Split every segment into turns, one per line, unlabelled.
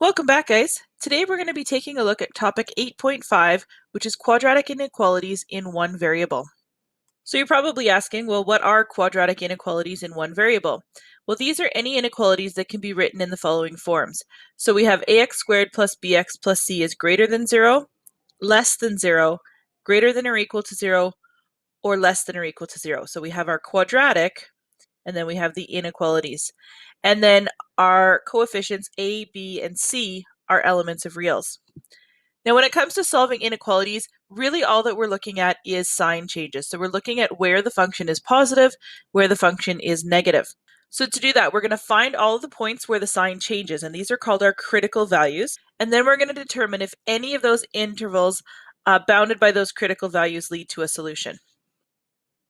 Welcome back, guys. Today we're going to be taking a look at topic 8.5, which is quadratic inequalities in one variable. So you're probably asking, well, what are quadratic inequalities in one variable? Well, these are any inequalities that can be written in the following forms. So we have ax squared plus bx plus c is greater than 0, less than 0, greater than or equal to 0, or less than or equal to 0. So we have our quadratic, and then we have the inequalities. And then our coefficients a, b, and c are elements of reals. Now, when it comes to solving inequalities, really all that we're looking at is sign changes. So we're looking at where the function is positive, where the function is negative. So to do that, we're going to find all of the points where the sign changes, and these are called our critical values. And then we're going to determine if any of those intervals bounded by those critical values lead to a solution.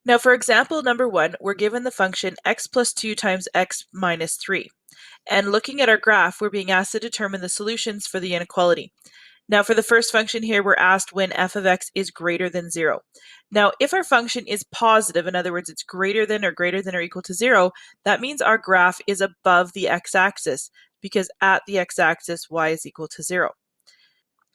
Now, for example number 1, we're given the function x plus 2 times x minus 3. And looking at our graph, we're being asked to determine the solutions for the inequality. Now, for the first function here, we're asked when f of x is greater than 0. Now, if our function is positive, in other words, it's greater than or equal to 0, that means our graph is above the x-axis, because at the x-axis, y is equal to 0.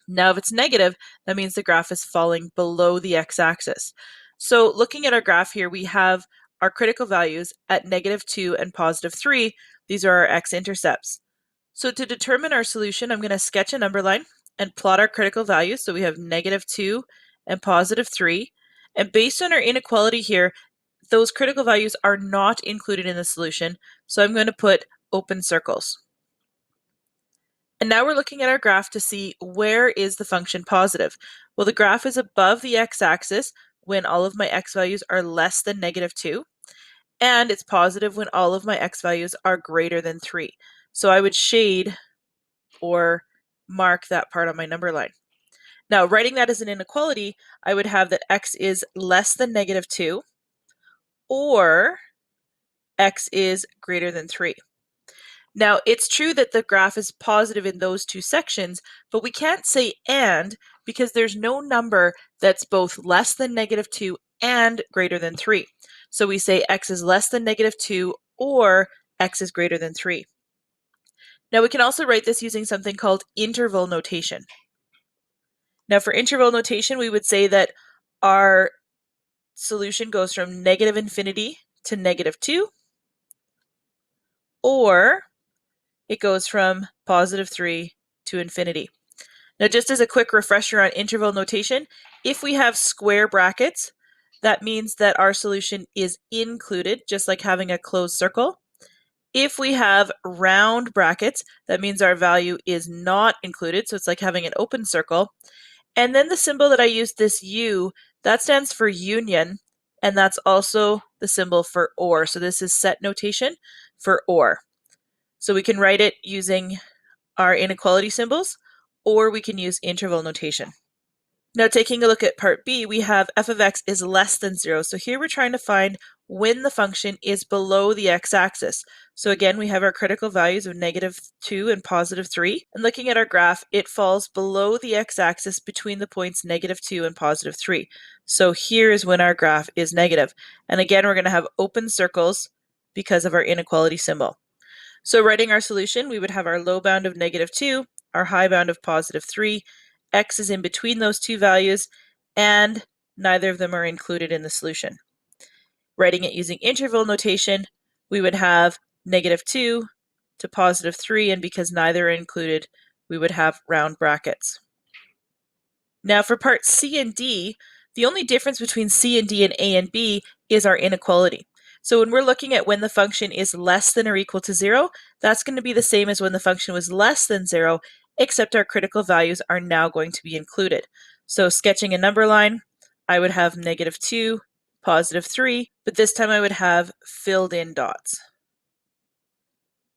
Now, if it's negative, that means the graph is falling below the x-axis. So looking at our graph here, we have our critical values at -2 and +3. These are our x-intercepts. So to determine our solution, I'm going to sketch a number line and plot our critical values. So we have -2 and +3. And based on our inequality here, those critical values are not included in the solution. So I'm going to put open circles. And now we're looking at our graph to see where is the function positive. Well, the graph is above the x-axis when all of my x values are less than -2, and it's positive when all of my x values are greater than 3. So I would shade or mark that part on my number line. Now, writing that as an inequality, I would have that x is less than -2 or x is greater than 3. Now, it's true that the graph is positive in those two sections, but we can't say and because there's no number that's both less than -2 and greater than 3. So we say x is less than -2 or x is greater than 3. Now, we can also write this using something called interval notation. Now, for interval notation, we would say that our solution goes from -infinity to -2, or it goes from +3 to infinity. Now, just as a quick refresher on interval notation, if we have square brackets, that means that our solution is included, just like having a closed circle. If we have round brackets, that means our value is not included, so it's like having an open circle. And then the symbol that I used, this U, that stands for union, and that's also the symbol for or. So this is set notation for or. So we can write it using our inequality symbols, or we can use interval notation. Now, taking a look at part B, we have f of x is less than 0. So here we're trying to find when the function is below the x-axis. So again, we have our critical values of -2 and +3. And looking at our graph, it falls below the x-axis between the points -2 and +3. So here is when our graph is negative. And again, we're going to have open circles because of our inequality symbol. So writing our solution, we would have our low bound of -2, our high bound of +3, x is in between those two values, and neither of them are included in the solution. Writing it using interval notation, we would have -2 to +3, and because neither are included, we would have round brackets. Now for parts C and D, the only difference between C and D and A and B is our inequality. So when we're looking at when the function is less than or equal to 0, that's going to be the same as when the function was less than 0, except our critical values are now going to be included. So sketching a number line, I would have -2, +3, but this time I would have filled in dots.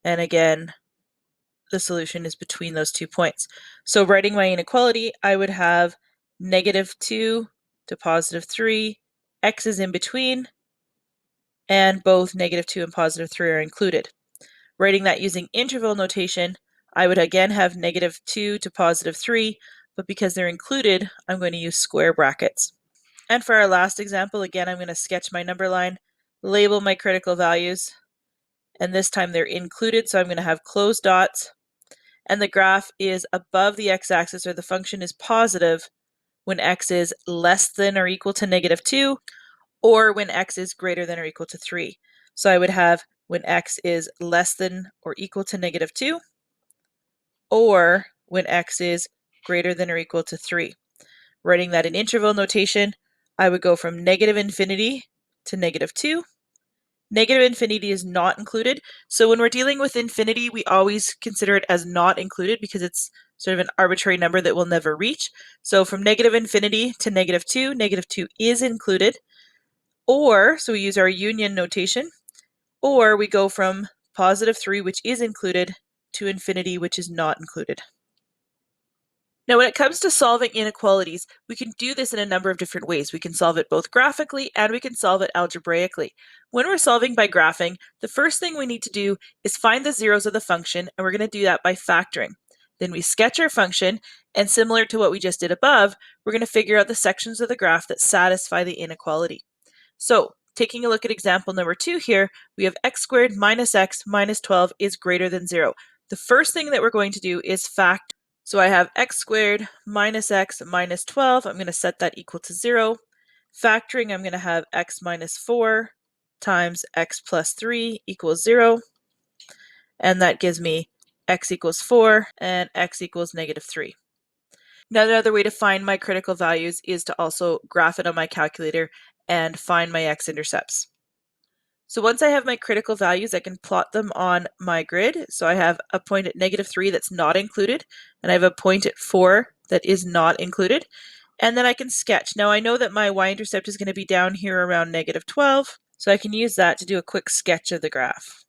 And again, the solution is between those 2 points. So writing my inequality, I would have -2 to +3, x is in between, and both -2 and +3 are included. Writing that using interval notation, I would again have -2 to +3, but because they're included, I'm going to use square brackets. And for our last example, again, I'm going to sketch my number line, label my critical values, and this time they're included, so I'm going to have closed dots. and the graph is above the x-axis, or the function is positive when x is less than or equal to -2, or when x is greater than or equal to 3. So I would have when x is less than or equal to -2, or when x is greater than or equal to 3. Writing that in interval notation, I would go from -infinity to -2. Negative infinity is not included. So when we're dealing with infinity, we always consider it as not included because it's sort of an arbitrary number that we'll never reach. So from negative infinity to -2 is included. Or, so we use our union notation, or we go from +3, which is included, to infinity, which is not included. Now, when it comes to solving inequalities, we can do this in a number of different ways. We can solve it both graphically and we can solve it algebraically. When we're solving by graphing, the first thing we need to do is find the zeros of the function, and we're going to do that by factoring. Then we sketch our function, and similar to what we just did above, we're going to figure out the sections of the graph that satisfy the inequality. So, taking a look at example number 2 here, we have x squared minus x minus 12 is greater than 0. The first thing that we're going to do is factor. So I have x squared minus x minus 12. I'm going to set that equal to 0. Factoring, I'm going to have x minus 4 times x plus 3 equals 0. And that gives me x equals 4 and x equals -3. Now, another way to find my critical values is to also graph it on my calculator and find my x-intercepts. So once I have my critical values, I can plot them on my grid. So I have a point at -3 that's not included, and I have a point at 4 that is not included. And then I can sketch. Now I know that my y-intercept is going to be down here around -12, so I can use that to do a quick sketch of the graph.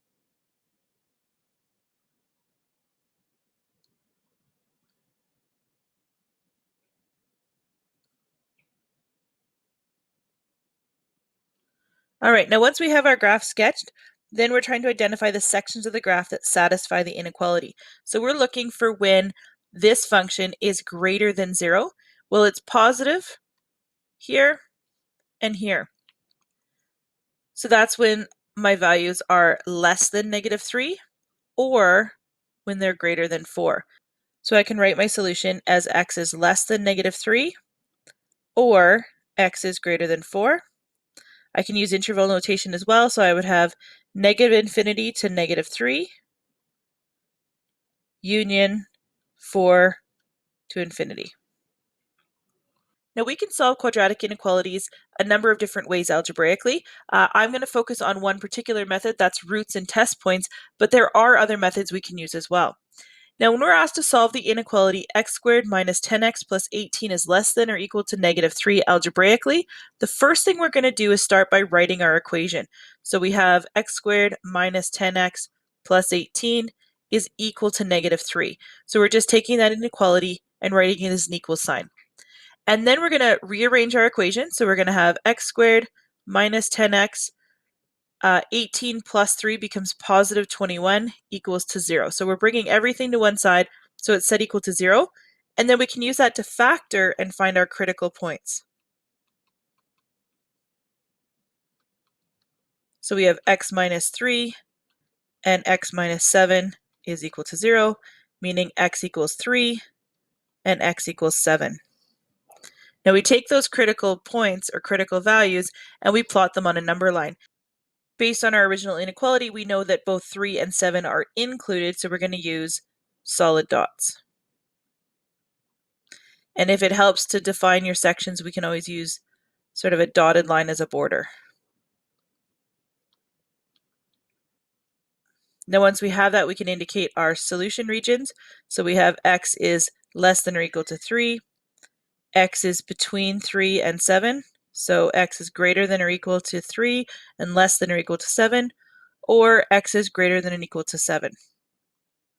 All right, now once we have our graph sketched, then we're trying to identify the sections of the graph that satisfy the inequality. So we're looking for when this function is greater than 0. Well, it's positive here and here. So that's when my values are less than -3, or when they're greater than 4. So I can write my solution as x is less than -3, or x is greater than 4. I can use interval notation as well, so I would have -infinity to -3, union 4 to infinity. Now we can solve quadratic inequalities a number of different ways algebraically. I'm going to focus on one particular method, that's roots and test points, but there are other methods we can use as well. Now when we're asked to solve the inequality x squared minus 10x plus 18 is less than or equal to -3 algebraically, the first thing we're going to do is start by writing our equation. So we have x squared minus 10x plus 18 is equal to -3. So we're just taking that inequality and writing it as an equal sign. And then we're going to rearrange our equation. So we're going to have x squared minus 10x 18 plus 3 becomes positive 21 equals to 0. So we're bringing everything to one side, so it's set equal to 0. And then we can use that to factor and find our critical points. So we have x minus 3 and x minus 7 is equal to 0, meaning x equals 3 and x equals 7. Now we take those critical points or critical values and we plot them on a number line. Based on our original inequality, we know that both 3 and 7 are included, so we're going to use solid dots. And if it helps to define your sections, we can always use sort of a dotted line as a border. Now once we have that, we can indicate our solution regions. So we have x is less than or equal to 3, x is between 3 and 7, so x is greater than or equal to 3 and less than or equal to 7, or x is greater than or equal to 7.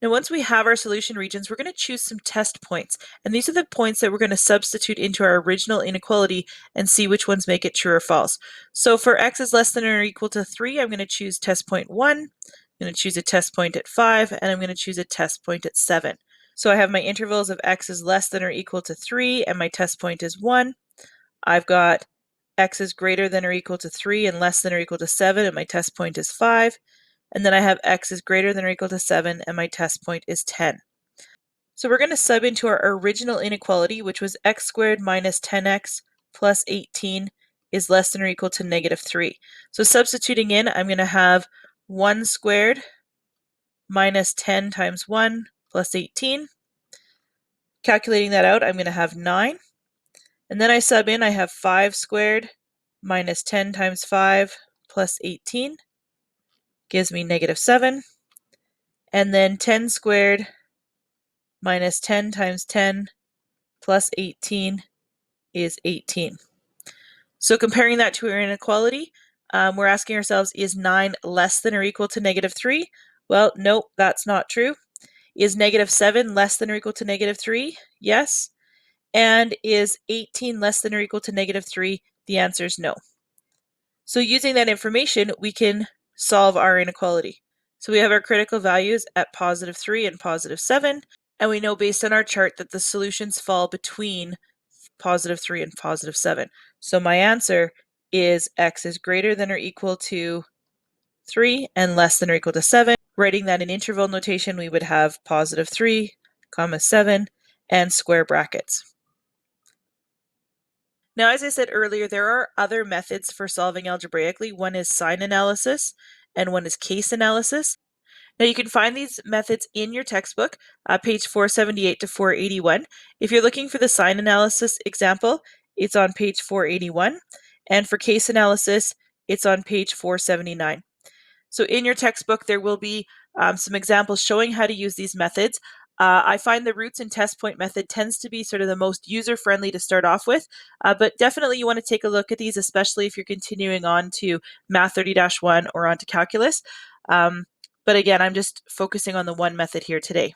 Now once we have our solution regions, we're going to choose some test points, and these are the points that we're going to substitute into our original inequality and see which ones make it true or false. So for x is less than or equal to 3, I'm going to choose test point 1, I'm going to choose a test point at 5, and I'm going to choose a test point at 7. So I have my intervals of x is less than or equal to 3, and my test point is 1. I've got x is greater than or equal to 3 and less than or equal to 7, and my test point is 5. And then I have x is greater than or equal to 7, and my test point is 10. So we're going to sub into our original inequality, which was x squared minus 10x plus 18 is less than or equal to negative 3. So substituting in, I'm going to have 1 squared minus 10 times 1 plus 18. Calculating that out, I'm going to have 9. And then I sub in, I have 5 squared minus 10 times 5 plus 18 gives me negative 7. And then 10 squared minus 10 times 10 plus 18 is 18. So comparing that to our inequality, we're asking ourselves, is 9 less than or equal to negative 3? Well, nope, that's not true. Is negative 7 less than or equal to negative 3? Yes. And is 18 less than or equal to negative 3? The answer is no. So using that information, we can solve our inequality. So we have our critical values at positive 3 and positive 7, and we know based on our chart that the solutions fall between positive 3 and positive 7. So my answer is x is greater than or equal to 3 and less than or equal to 7. Writing that in interval notation, we would have positive 3, comma 7, and square brackets. Now, as I said earlier, there are other methods for solving algebraically. One is sign analysis, and one is case analysis. Now, you can find these methods in your textbook, page 478 to 481. If you're looking for the sign analysis example, it's on page 481. And for case analysis, it's on page 479. So in your textbook, there will be some examples showing how to use these methods. I find the roots and test point method tends to be sort of the most user-friendly to start off with, but definitely you want to take a look at these, especially if you're continuing on to Math 30-1 or on to Calculus. But again, I'm just focusing on the one method here today.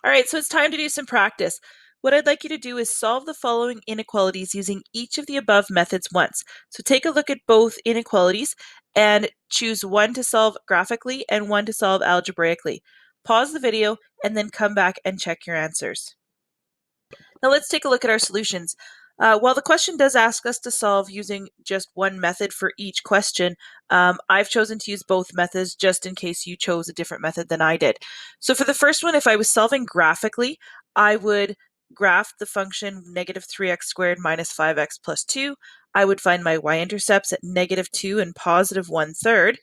All right, so it's time to do some practice. What I'd like you to do is solve the following inequalities using each of the above methods once. So take a look at both inequalities and choose one to solve graphically and one to solve algebraically. Pause the video and then come back and check your answers. Now let's take a look at our solutions. While the question does ask us to solve using just one method for each question, I've chosen to use both methods just in case you chose a different method than I did. So for the first one, if I was solving graphically, I would graph the function negative 3x squared minus 5x plus 2. I would find my y-intercepts at negative 2 and positive 1/3.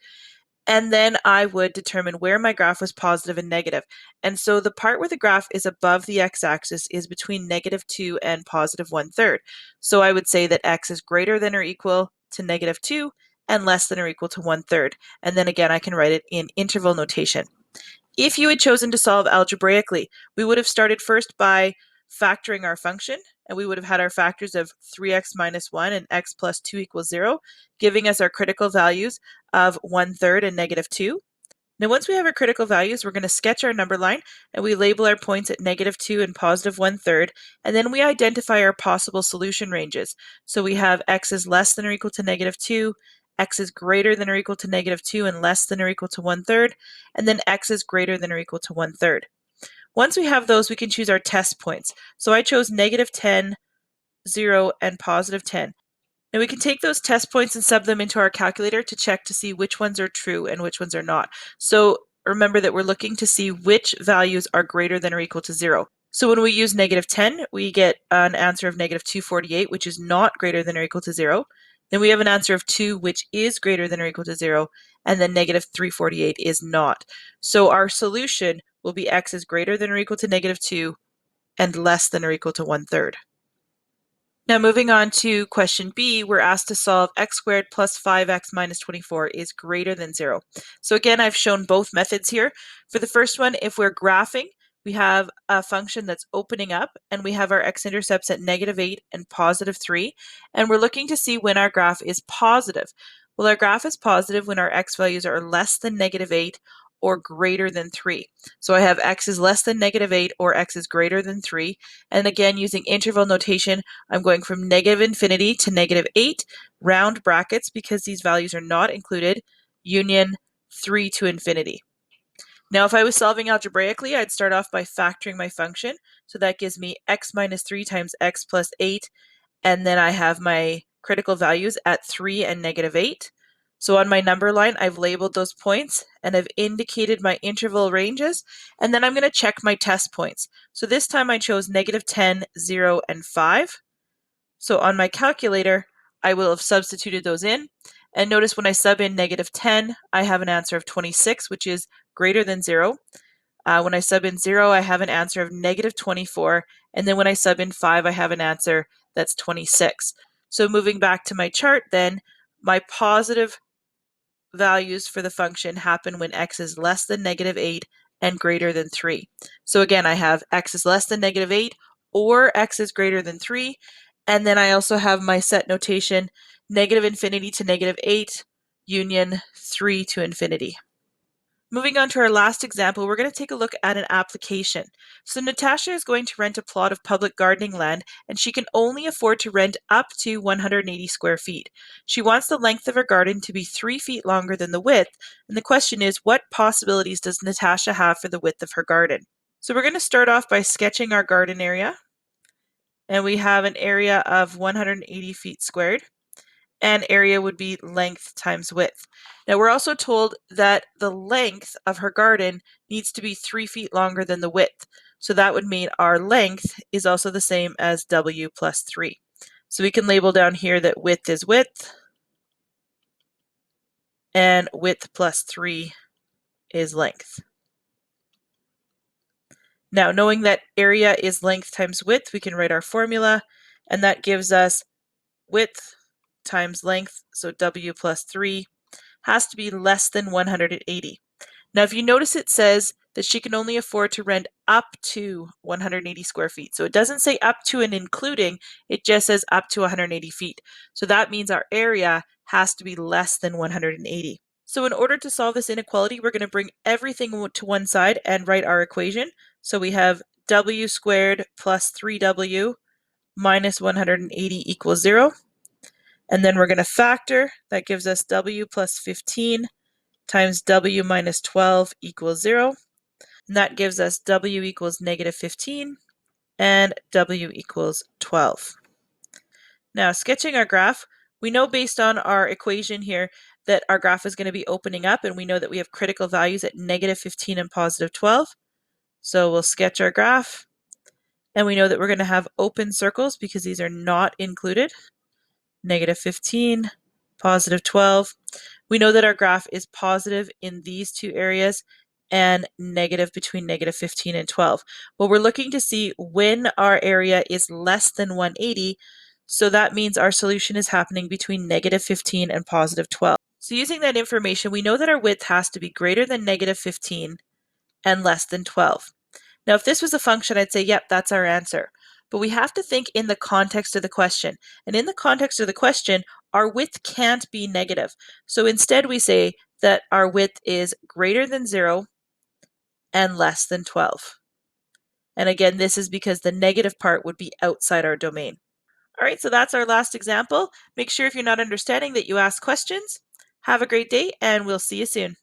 And then I would determine where my graph was positive and negative. And so the part where the graph is above the x-axis is between negative 2 and positive 1/3. So I would say that x is greater than or equal to negative 2 and less than or equal to 1/3. And then again, I can write it in interval notation. If you had chosen to solve algebraically, we would have started first by factoring our function, and we would have had our factors of 3x minus 1 and x plus 2 equals 0, giving us our critical values of 1/3 and negative 2. Now, once we have our critical values, we're going to sketch our number line, and we label our points at negative 2 and positive 1/3, and then we identify our possible solution ranges. So we have x is less than or equal to negative 2, x is greater than or equal to negative 2 and less than or equal to 1/3, and then x is greater than or equal to 1/3. Once we have those, we can choose our test points. So I chose negative 10, 0, and positive 10. Now we can take those test points and sub them into our calculator to check to see which ones are true and which ones are not. So remember that we're looking to see which values are greater than or equal to 0. So when we use negative 10, we get an answer of negative 248, which is not greater than or equal to 0. Then we have an answer of 2, which is greater than or equal to 0. And then negative 348 is not. So our solution will be x is greater than or equal to negative 2 and less than or equal to 1/3. Now moving on to question B, we're asked to solve x squared plus 5x minus 24 is greater than 0. So again, I've shown both methods here. For the first one, if we're graphing, we have a function that's opening up, and we have our x-intercepts at negative 8 and positive 3, and we're looking to see when our graph is positive. Well, our graph is positive when our x values are less than negative 8 or greater than 3. So I have x is less than negative 8 or x is greater than 3. And again, using interval notation, I'm going from negative infinity to negative 8, round brackets because these values are not included, union 3 to infinity. Now, if I was solving algebraically, I'd start off by factoring my function. So that gives me x minus 3 times x plus 8. And then I have my critical values at 3 and negative 8. So on my number line, I've labeled those points and I've indicated my interval ranges, and then I'm going to check my test points. So this time I chose -10, 0, and 5. So on my calculator, I will have substituted those in. And notice when I sub in -10, I have an answer of 26, which is greater than 0. When I sub in 0, I have an answer of -24. And then when I sub in 5, I have an answer that's 26. So moving back to my chart then, my positive values for the function happen when x is less than -8 and greater than 3. So again, I have x is less than -8 or x is greater than 3. And then I also have my set notation -infinity to -8 union 3 to infinity. Moving on to our last example, we're going to take a look at an application. So Natasha is going to rent a plot of public gardening land, and she can only afford to rent up to 180 square feet. She wants the length of her garden to be 3 feet longer than the width, and the question is, what possibilities does Natasha have for the width of her garden? So we're going to start off by sketching our garden area, and we have an area of 180 feet squared. And area would be length times width. Now we're also told that the length of her garden needs to be 3 feet longer than the width. So that would mean our length is also the same as W plus 3. So we can label down here that width is width and width plus 3 is length. Now knowing that area is length times width, we can write our formula, and that gives us width times length, so W plus 3 has to be less than 180. Now, if you notice, it says that she can only afford to rent up to 180 square feet. So it doesn't say up to and including, it just says up to 180 feet. So that means our area has to be less than 180. So in order to solve this inequality, we're going to bring everything to one side and write our equation. So we have W squared plus 3W minus 180 equals 0. And then we're going to factor. That gives us W plus 15 times W minus 12 equals 0. And that gives us W equals -15 and W equals 12. Now, sketching our graph, we know based on our equation here that our graph is going to be opening up, and we know that we have critical values at -15 and +12. So we'll sketch our graph, and we know that we're going to have open circles because these are not included. -15, +12. We know that our graph is positive in these two areas and negative between -15 and 12. Well, we're looking to see when our area is less than 180, so that means our solution is happening between -15 and +12. So using that information, we know that our width has to be greater than -15 and less than 12. Now, if this was a function, I'd say, yep, that's our answer. But we have to think in the context of the question. And in the context of the question, our width can't be negative. So instead we say that our width is greater than 0 and less than 12. And again, this is because the negative part would be outside our domain. All right, so that's our last example. Make sure if you're not understanding that you ask questions. Have a great day, and we'll see you soon.